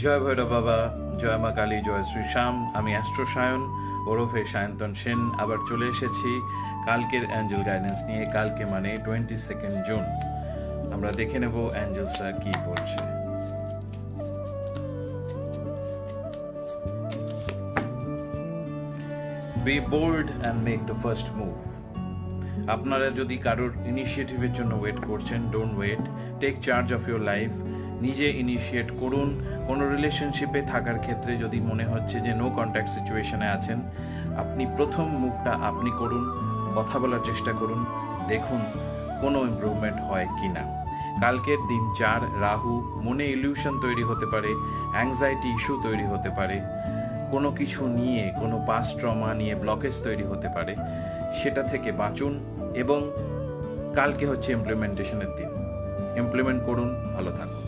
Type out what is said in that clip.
জয় ভৈরব বাবা, জয় মা কালী, জয় শ্রী শ্যাম। আমি অ্যাস্ট্রো সায়ন ওরফে সায়ন্তন সেন আবার চলে এসেছি কালকের অ্যাঞ্জেল গাইডেন্স নিয়ে। কালকে মানে 22 জুন। আমরা দেখে নেব অ্যাঞ্জেলসরা কি বলছে। Be bold and make the first move. আপনারা যদি কারোর ইনিশিয়েটিভের জন্য ওয়েট করছেন, don't wait, take charge of your life. নিজে ইনিশিয়েট করুন। কোনো রিলেশনশিপে থাকার ক্ষেত্রে যদি মনে হচ্ছে যে নো কন্ট্যাক্ট সিচুয়েশনে আছেন, আপনি প্রথম মুভটা আপনি করুন, কথা বলার চেষ্টা করুন, দেখুন কোনো ইমপ্রুভমেন্ট হয় কি না। কালকের দিন 4 রাহু, মনে ইলিউশন তৈরি হতে পারে, অ্যাংজাইটি ইস্যু তৈরি হতে পারে, কোনো কিছু নিয়ে, কোনো পাস্ট ট্রমা নিয়ে ব্লকেজ তৈরি হতে পারে, সেটা থেকে বাঁচুন। এবং কালকে হচ্ছে ইমপ্লিমেন্টেশনের দিন, ইমপ্লিমেন্ট করুন, ভালো থাকুন।